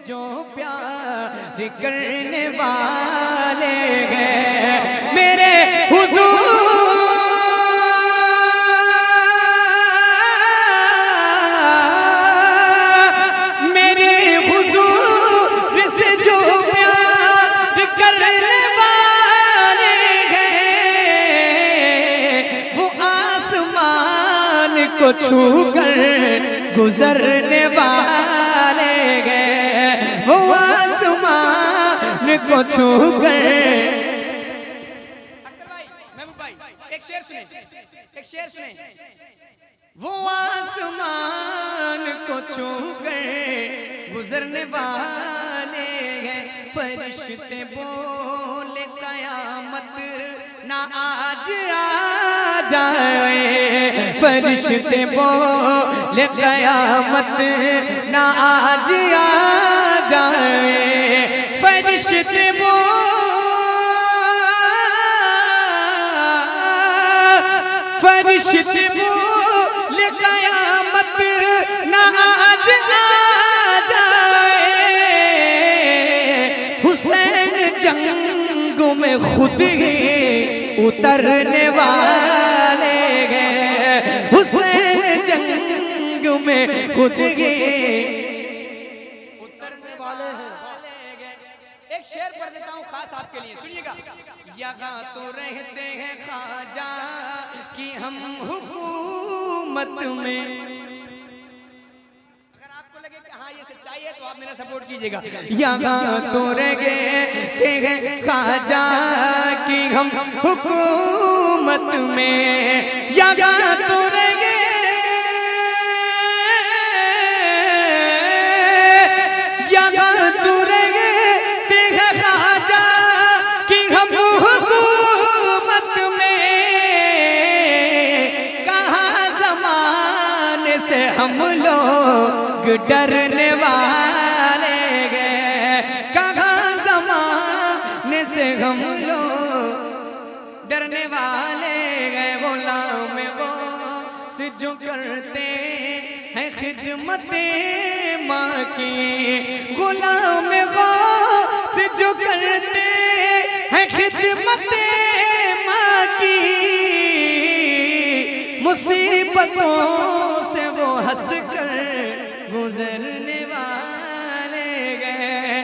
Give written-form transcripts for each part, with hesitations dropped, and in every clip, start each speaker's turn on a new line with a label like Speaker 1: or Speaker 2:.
Speaker 1: जो प्यार करने वाले हैं मेरे हुजूर, मेरे हुजूर से जो प्यार करने वाले हैं वो आसमान को छूकर गुजरने वाले गए, वो आसमान को छू गए। अख्तर भाई, महबूब भाई, एक शेर सुने, एक शेर सुने। वो आसमान को छू गए गुजरने वाले हैं, फरिश्ते बोले कयामत ना आज आ जाए, फरिश्ते बोले कयामत ना आज आ जाए, फरिश्ते फरिश्ते बोले कयामत ना आज आ जाए, हुसैन जंग में खुद ही उतरने वाले गए, हुसैन जंग में खुद ही उतरने वाले हैं। एक शेर पढ़ देता हूँ खास आपके लिए, सुनिएगा। यहाँ तो रहते हैं ख्वाजा कि हम हुकूमत में, अगर आपको लगे कि हाँ ये सच्चाई है तो आप मेरा सपोर्ट कीजिएगा। यहाँ तो रहते हैं ख्वाजा कि हम हुकूमत में, यहाँ तो रहते यहाँ तो रहते हैं ख्वाजा कि हम हुकूमत में, कहाँ ज़माने से हम लोग डरने वाले गए, कहाँ ज़माने से हम लोग डरने वाले गए। गुलाम वो से जो करते हैं खिदमते माँ की, गुलाम वो से जो करते हैं खिदमते माँ की, मुसीबतों से वो हंस कर गुजरने वाले गए,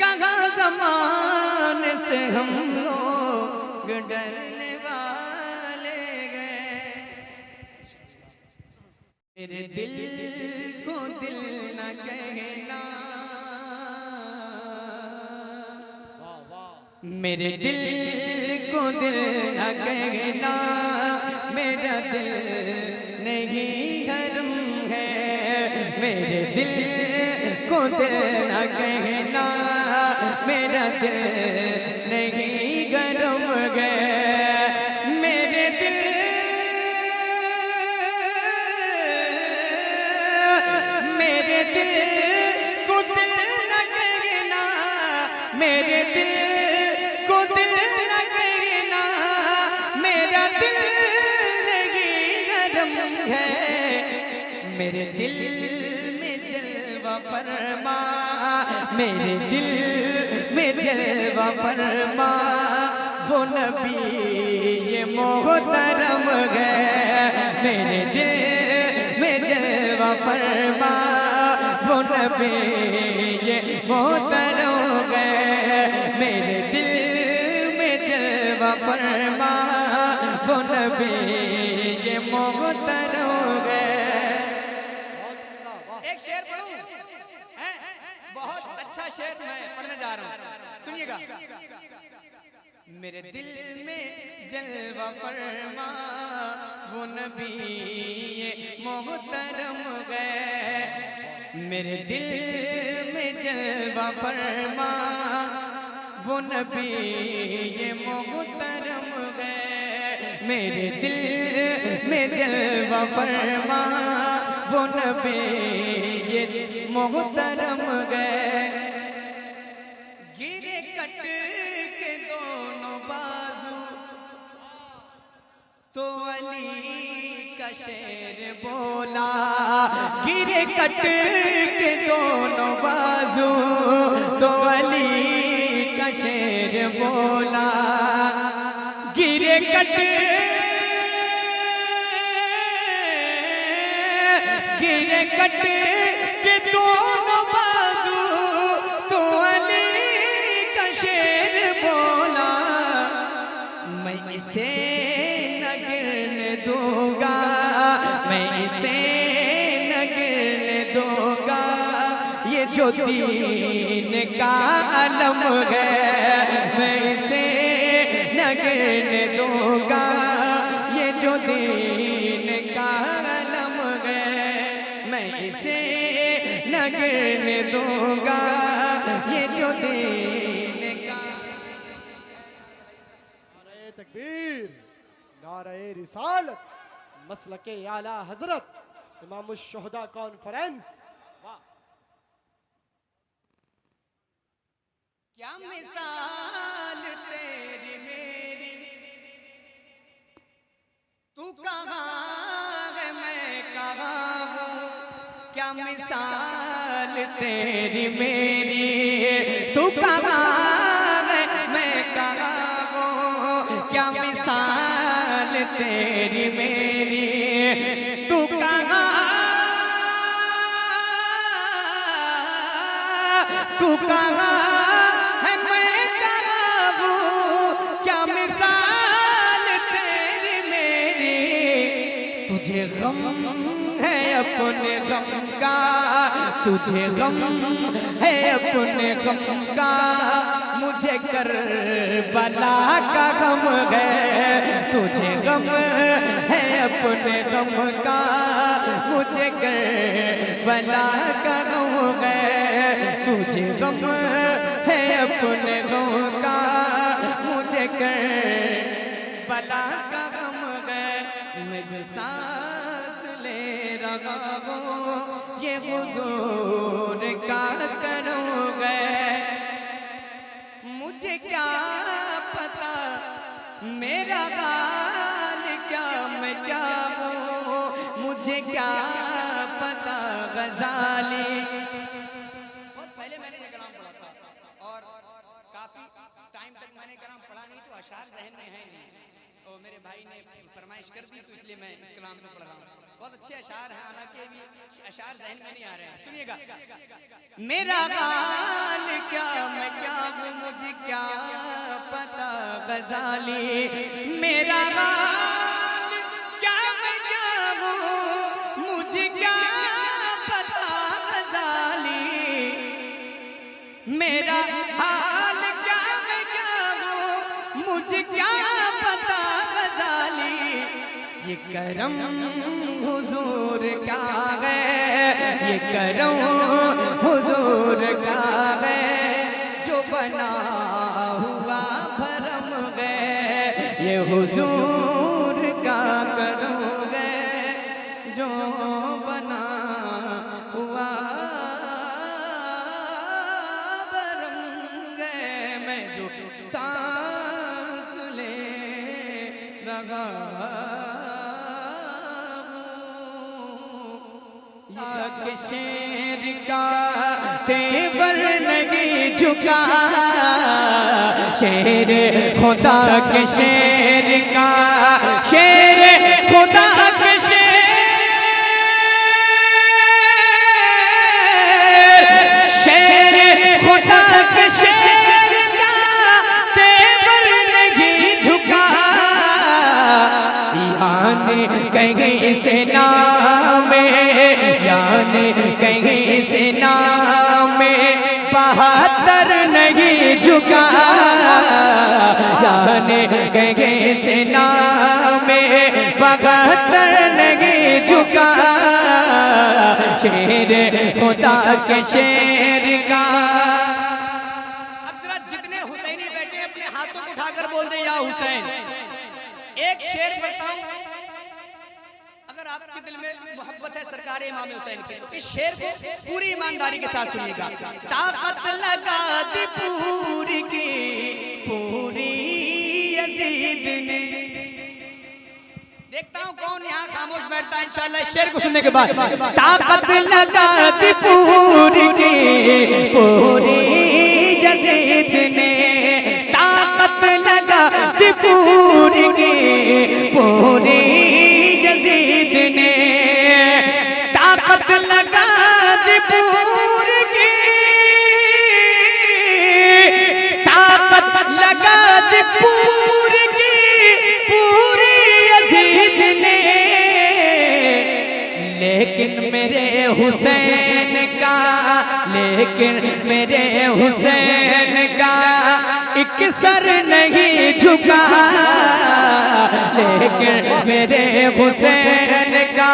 Speaker 1: कहाँ ज़माने से हम लोग डरने वाले गए। मेरे दिल को दिल न कहना, मेरे दिल को दिल न कहना, मेरा दिल नहीं गरम है, मेरे दिल को दिल न कहना, मेरा दिल नहीं गरम है, मेरे दिल को दिल न कहना, मेरे दिल को दिल न कहना, मेरा दिल नहीं गरम है, मेरे दिल में जलवा फरमा, मेरे दिल में जलवा फरमा, वो नबी ये मोहतरम है, मेरे दिल में जलवा फरमा, वो नबी ये मोहतरम है, मेरे दिल में जलवा फरमा, वो नबी ये मोहतरम है। एक शेर पढ़ूं, बहुत अच्छा शेर मैं पढ़ने जा रहा हूँ, सुनिएगा। मेरे दिल में जलवा फरमा, वो नबी ये मोहतरम है, मेरे दिल में जलवा फरमा, वो नबी ये मोहतरम है, मेरे दिल में जलवा फरमा, वो नबी ये मोहतरम है। गिरे कट के दोनों बाजू तो अली का शेर बोला, गिरे कट के दोनों बाजू बोला गिरे कट के दोनों बाजू तो अली का शेर बोला मैं इसे न गिरने दूंगा, मैं इसे न गिरने दूंगा, ये जो दीन का अलम है मैं इसे न गिरने दूंगा, ये जो दीन का अलम है मैं इसे न गिरने दूंगा, ये जो दीन का।
Speaker 2: नारे तकबीर, नारे रिसालत, मसलके आला हजरत इमाम शुहदा कॉन्फ्रेंस। वाह
Speaker 1: क्या मिसाल तेरी मेरी, तू कहाँ है मैं कहाँ हूँ, क्या मिसाल तेरी मेरी, तू कहाँ है मैं कहाँ हूँ, क्या मिसाल तेरी मेरी, तू कहाँ है मैं कहाँ हूँ, क्या मिसाल तेरी मेरी, तुझे गम है अपने गम का, तुझे गम है अपने गम का, मुझे करबला का गम है, तुझे गम है अपने गम का, मुझे करबला का गम है, तुझे गम है अपने गम का, मुझे करबला का गम है, मैं जो सांस ले रहा हूँ ये हुजूर का करूँगा, मुझे क्या पता मेरा हाल क्या मैं क्या हूँ, मुझे क्या पता गजाली। बहुत पहले मैंने ये कलाम पढ़ा था और काफी टाइम तक मैंने कलाम पढ़ा नहीं, तो अशार ज़हन में है नहीं, तो मेरे भाई ने फरमाइश कर दी तो इसलिए मैं इस कलाम को पढ़ रहा हूँ। बहुत अच्छे अशार हैं, हालांकि भी अशार ज़हन में नहीं आ रहे हैं, सुनिएगा। मेरा हाल क्या मैं क्या हूँ, मुझे क्या पता गजाली, मेरा हाल क्या मैं क्या हूँ, मुझे क्या पता गजाली, मेरा हाल क्या मैं क्या हूँ, मुझे क्या पता गजाली, ये करम हुजूर का है, ये करम हुजूर का है, जो बना हुआ भरम है, ये हुजूर का करम है, जो बना हुआ भरम है, मैं जो सांस ले रहा के शेर का तेवर नहीं झुका, शेर खुदा के शेर का, शेर खुदा के शेर खुदा के शेर का तेवर नहीं झुका, यानी कहीं से नाम यानी कहीं से नाम बहादुर नहीं झुका, यानी कहीं से नाम बहादुर नहीं झुका, शेर खुदा के शेर का। अब जरा जितने हुसैनी बैठे अपने हाथों को उठाकर बोल दे या हुसैन। एक शेर बताऊं, अगर आपके दिल में मोहब्बत है सरकार इमाम हुसैन की, तो इस शेर को पूरी ईमानदारी के साथ सुनिएगा। ताकत लगा दी पूरी की पूरी यजीद ने, देखता हूँ कौन यहाँ खामोश बैठता है इंशाअल्लाह इस शेर को सुनने के बाद। ताकत लगा दी पूरी की पूरी यजीद ने, ताकत पूरी की पूरी यजीद ने, ताकत लगा दी पूरी की, ताकत लगा दी पूरी की पूरी यजीद ने। लेकिन मेरे हुसैन का, लेकिन मेरे हुसैन का एक सर नहीं झुका, लेकिन मेरे हुसैन का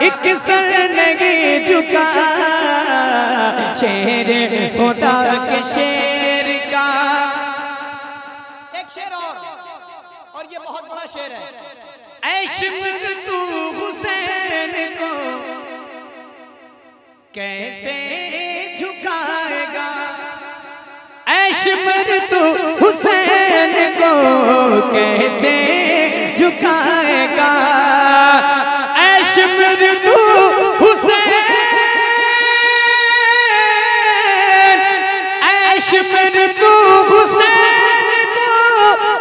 Speaker 1: एक सर नहीं झुका। शेर खुदा के शेर का एक शेर और ये बहुत बड़ा शेर है। ऐ शिमर तू हुसैन को कैसे झुकाएगा, ऐ शिमर तू हुसैन को कैसे झुकाएगा, ऐ शिमर तू हुसैन, ऐ शिमर तू हुसैन को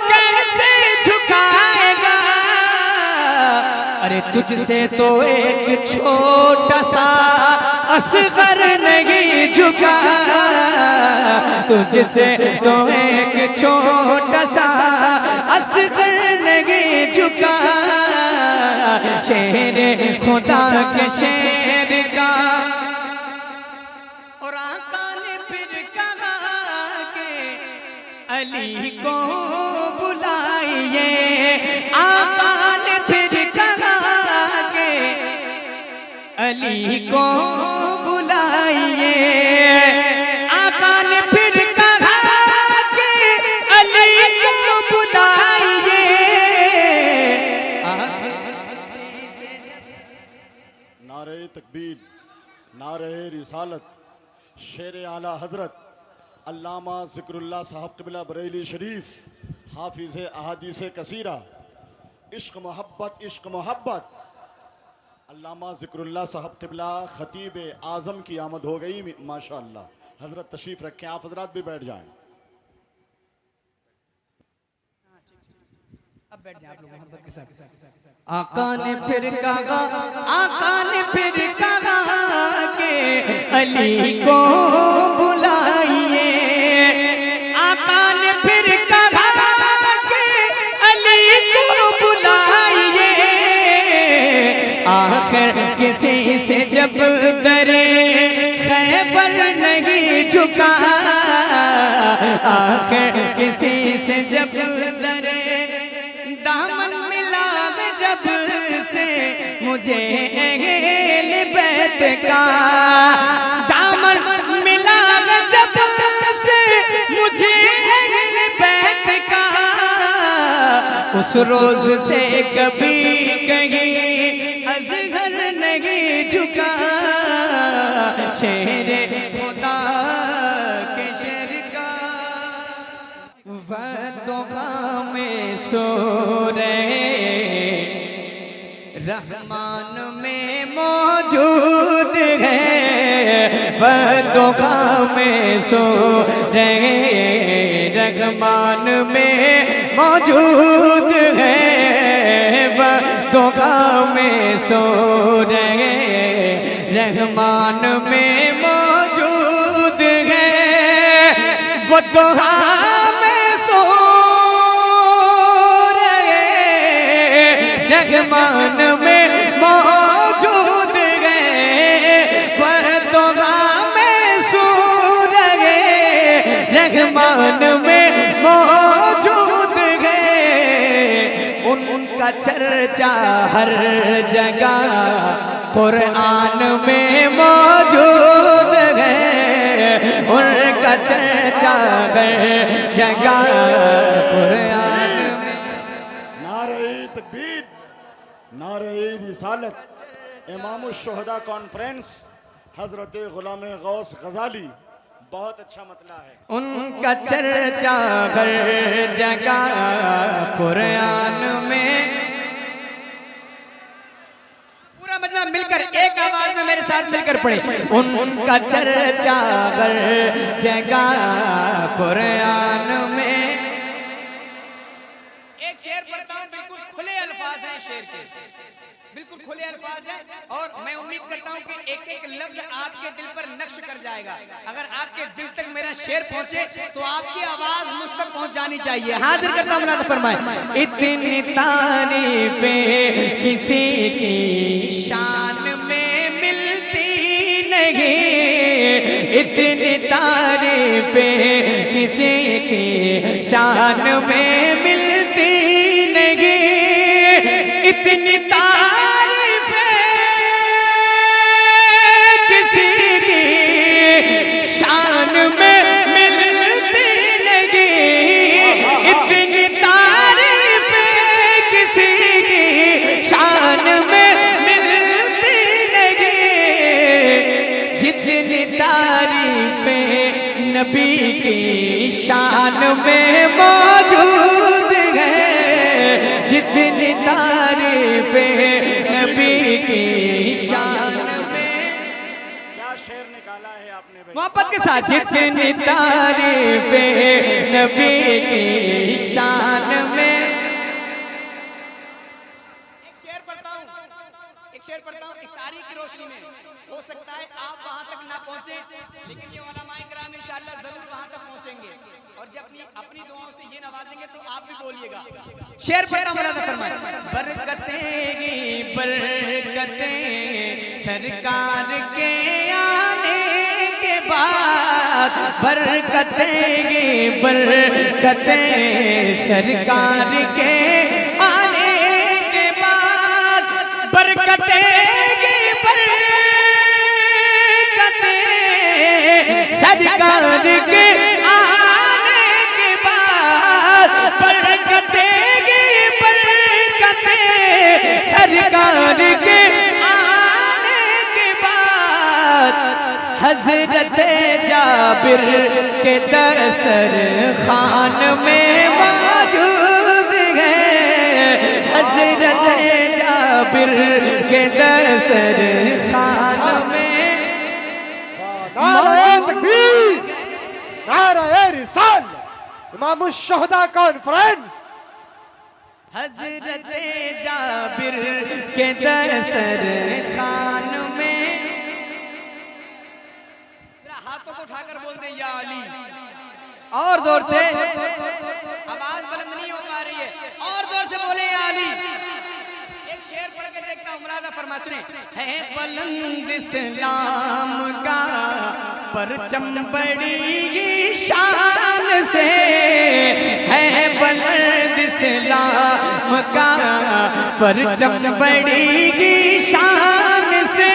Speaker 1: कैसे झुकाएगा। अरे तुझसे तो एक छोटा सा असगर नहीं झुका, तुझसे तो एक छोटा सा असगर नहीं झुका। शेर खुदा के शेर का। और आका ने फिर कहा कि अली को बुलाइए, आका ने फिर कहा कि अली को बुलाइए, आका ने फिर कहा कि अली को बुलाइए।
Speaker 3: नारे तकबीर, नारे रिसालत, शेर आला हजरत अल्लामा ज़िक्रुल्लाह साहब क़िबला बरेली शरीफ, हाफिज़ अहादीस कसीरा, इश्क मोहब्बत, इश्क मोहब्बत। अल्लामा ज़िक्रुल्लाह साहब क़िबला ख़तीब आज़म की आमद हो गई माशाअल्लाह। हज़रत तशरीफ़ रखें, आप हज़रात भी बैठ जाएं।
Speaker 1: अब बैठ जाएं आप लोग मोहब्बत के साथ। आका ने फिर कहा, आका ने फिर कहा कि अली को बुलाइए, आका ने फिर कहा कि अली को बुलाइए। आखिर किसी से जब दरे खैबर नहीं झुका, आखिर किसी से जब दरे दामन मिला जब से मुझे अहले बैत का, दामन मिला जब से मुझे अहले बैत का। उस रोज से कभी कहीं अज़हर नहीं झुका। शेर खुदा के शेर का वदुहा में सो रहे रहमान में मौजूद है, वदुहा में सो रहे रहमान में मौजूद है, वदुहा में सो रहे रहमान में मौजूद है, वदुहा में सो रहे रहमान में मौजूद है, वदुहा में सो रहे रहमान में मौजूद है। उनका चर्चा हर जगह कुरान में मौजूद है, उनका चर्चा हर जगह कुरान में।
Speaker 3: नारे तकबीर, नारे रिसालत। इमामुश शुहदा कॉन्फ्रेंस हजरत गुलाम गौस गजाली, बहुत अच्छा मतला है।
Speaker 1: उनका चर्चा हर जगह कुरान में। पूरा मतलब मिलकर एक आवाज में मेरे साथ मिलकर पढ़े। उनका चर्चा हर जगह कुरान में, शेर के, बिल्कुल खुले अल्फाज है और मैं उम्मीद करता हूं कि एक एक लफ्ज आपके दिल पर नक्श कर जाएगा। अगर आपके दिल तक मेरा शेर पहुंचे तो आपकी आवाज मुझ तक पहुंच जानी चाहिए। हाजिर करता हूं, मुलाज़ा फरमाए। इतनी तारीफें किसी की शान में मिलती नहीं, इतनी तारीफें किसी की शान में मिलती नहीं, इतनी तारीफें किसी की शान में मिलती नहीं, इतनी तारीफें किसी की शान में मिलती नहीं, जितनी तारीफें नबी की शान में मौजूद है, जितनी तारीफें नबी की शान में।
Speaker 3: क्या शेर निकाला है आपने भाई?
Speaker 1: मोहब्बत के साथ, जितनी तारीफें नबी की शान में। एक शेर पढ़ता हूँ एक तारीख की रोशनी में। हो सकता है आप वहां तक ना पहुंचे, लेकिन ये उलमाए किराम इंशाअल्लाह जरूर वहां तक पहुंचेंगे और जब अपनी दुआओं से ये नवाजेंगे तो आप भी बोलिएगा। शेर पढ़ता हूं, मुलाज़ा फरमाए। बरकतें बरकतें सरकार के आने के बाद, बरकतें बरकतें सरकार के आने के बाद, बरकतें सरकार के आने के बाद, बरकतें सरकार के आने के बाद, हजरत जाबिर के दस्तरखान में मौजूद है, हजरत जाबिर के दस्तरखान में।
Speaker 2: नारे तकबीर, नारे रिसाल, इमाम शुहदा कॉन्फ्रेंस।
Speaker 1: हजरत जाबिर के दस्तरखान में। जरा हाथों को उठाकर बोल दे या अली, और जोर से, आवाज बुलंद नहीं हो पा रही है, और जोर से बोले या अली। एक शेर पढ़ के देखता हूं, मुलाज़ा फरमा सुने। है बुलंद इस्लाम का परचम बड़ी शान से, है बुलंद इस्लाम का परचम बड़ी शान से,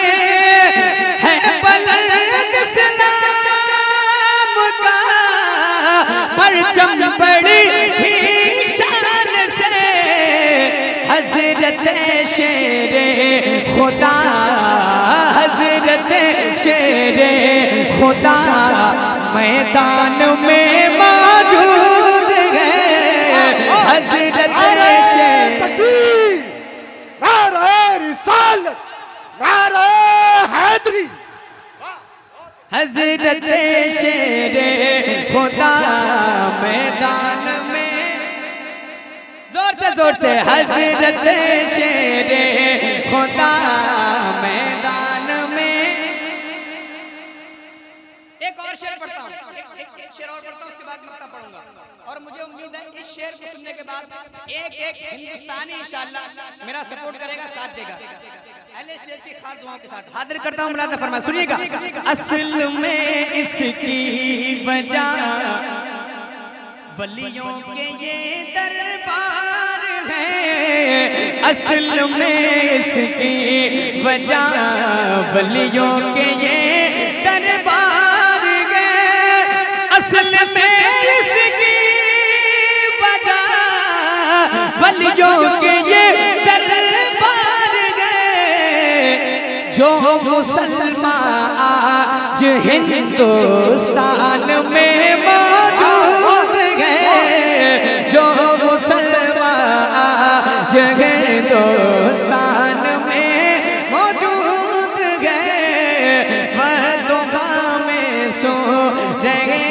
Speaker 1: है बुलंद इस्लाम का परचम बड़ी शान से, हजरत शेरे खुदा, हजरत शेरे खुदा मैदान में मौजूद है, हजरत
Speaker 2: तकबीर, नारे रिसालत, नारे हैदरी।
Speaker 1: हजरत शेरे खुदा मैदान में, जोर से हजरत शेरे खुदा मैदान में। एक और शेर पढ़ता हूँ, एक शेर और पढ़ता हूँ, उसके बाद मक्ता पढ़ूंगा। और मुझे उम्मीद है इस शेर को सुनने के बाद एक एक हिंदुस्तानी इंशाअल्लाह मेरा सपोर्ट करेगा, साथ देगा। पहले स्टेज की खास दुआओं के साथ हाजिर करता हूँ, मुलाज़ा फरमाए, सुनिएगा। असल में इसकी वजह वलियों के ये दरबार है, असल में इसकी वजह वलियों के ये दरबार है, असल में इसकी वजह वलियों के ये दरबार है। जो मुसलमान आज हिंदुस्तान में मौजूद है, जो मुसलमान आज हिंदुस्तान में मौजूद है, वह दुआ में सो रहे